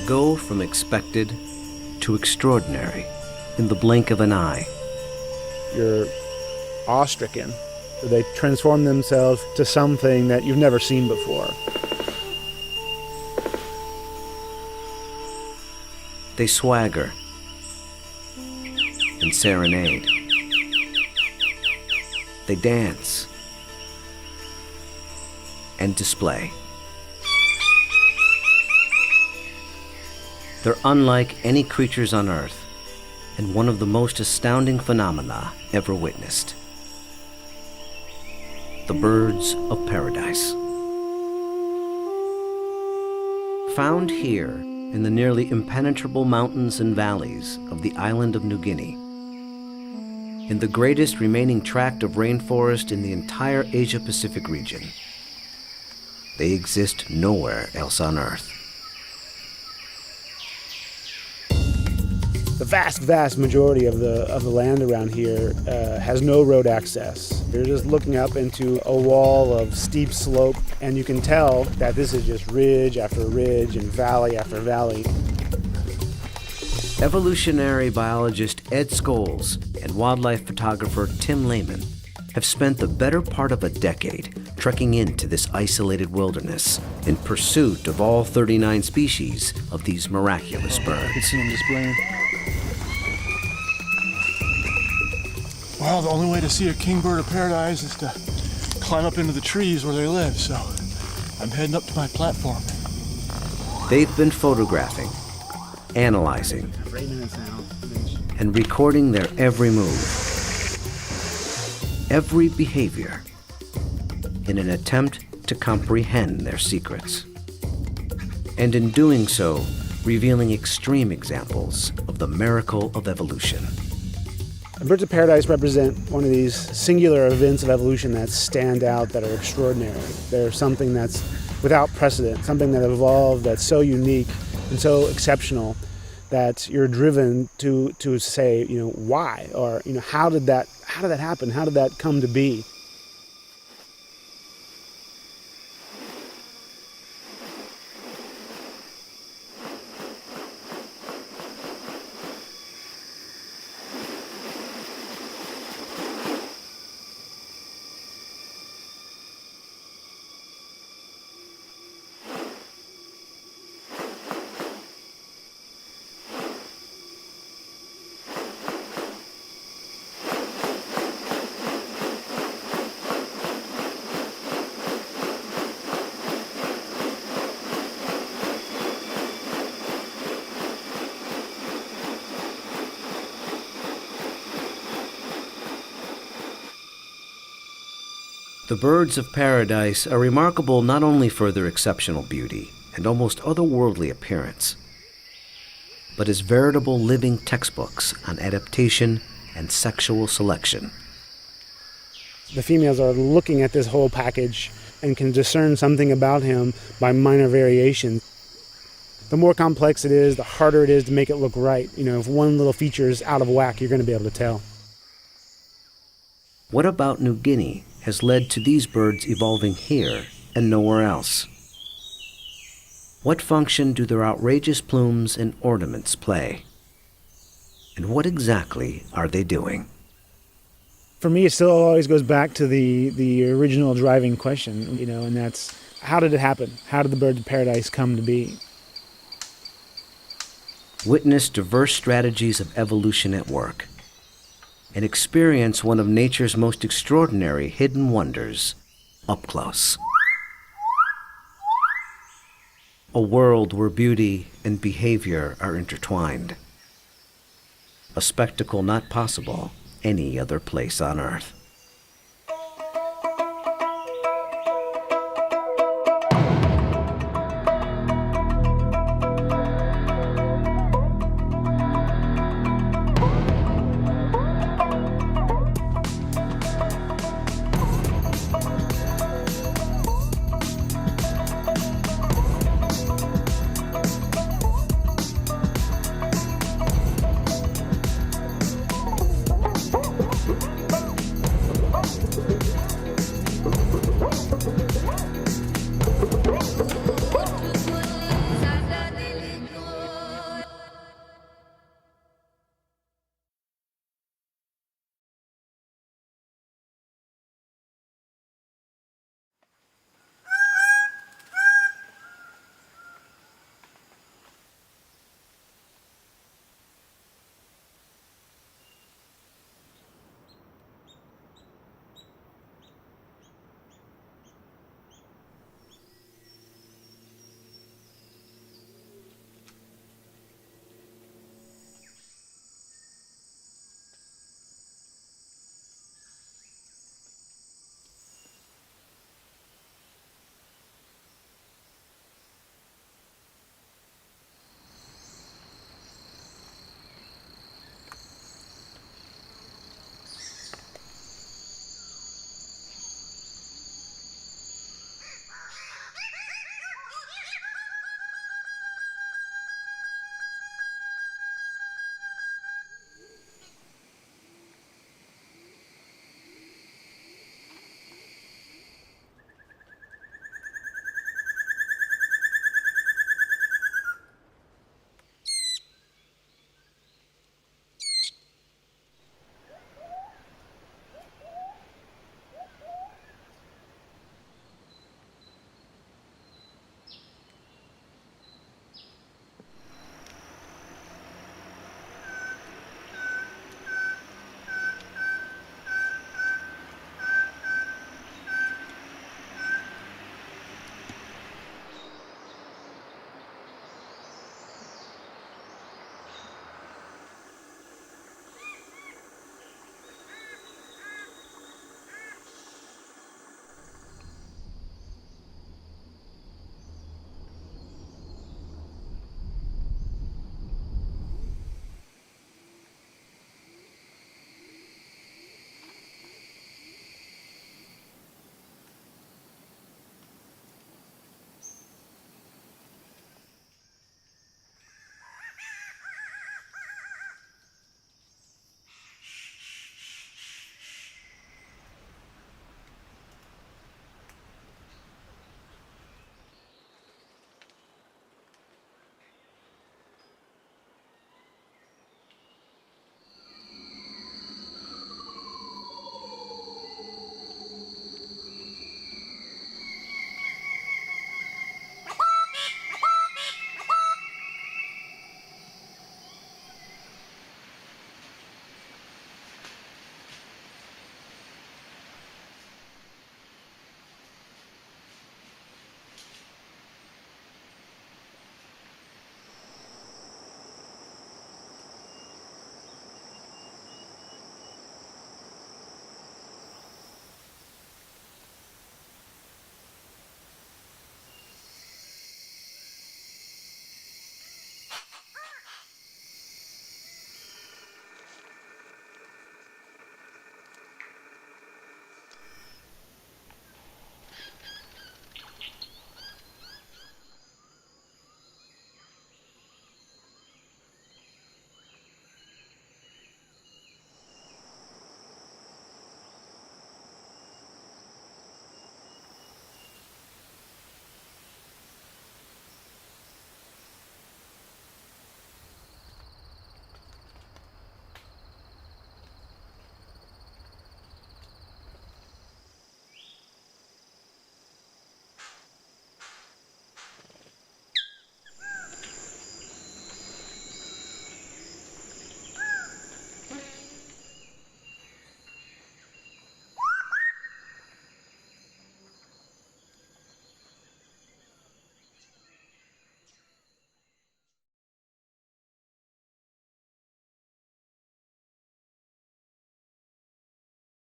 go from expected to extraordinary in the blink of an eye. You're awe-stricken. They transform themselves to something that you've never seen before. They swagger and serenade. They dance and display. They're unlike any creatures on Earth, and one of the most astounding phenomena ever witnessed. The birds of paradise. Found here in the nearly impenetrable mountains and valleys of the island of New Guinea, in the greatest remaining tract of rainforest in the entire Asia-Pacific region. They exist nowhere else on Earth. The vast majority of the land around here has no road access. You're just looking up into a wall of steep slope, and you can tell that this is just ridge after ridge and valley after valley. Evolutionary biologist Ed Scholes and wildlife photographer Tim Laman have spent the better part of a decade trekking into this isolated wilderness in pursuit of all 39 species of these miraculous birds. I can see them displaying. Well, the only way to see a kingbird of paradise is to climb up into the trees where they live, so I'm heading up to my platform. They've been photographing, analyzing, and recording their every move, every behavior, in an attempt to comprehend their secrets. And in doing so, revealing extreme examples of the miracle of evolution. Birds of paradise represent one of these singular events of evolution that stand out, that are extraordinary. They're something that's without precedent, something that evolved that's so unique and so exceptional that you're driven to say, why? Or, how did that happen? How did that come to be? The birds of paradise are remarkable not only for their exceptional beauty and almost otherworldly appearance, but as veritable living textbooks on adaptation and sexual selection. The females are looking at this whole package and can discern something about him by minor variation. The more complex it is, the harder it is to make it look right. If one little feature is out of whack, you're going to be able to tell. What about New Guinea has led to these birds evolving here and nowhere else? What function do their outrageous plumes and ornaments play? And what exactly are they doing? For me, it still always goes back to the original driving question, and that's, how did it happen? How did the birds of paradise come to be? Witness diverse strategies of evolution at work, and experience one of nature's most extraordinary hidden wonders up close. A world where beauty and behavior are intertwined. A spectacle not possible any other place on Earth.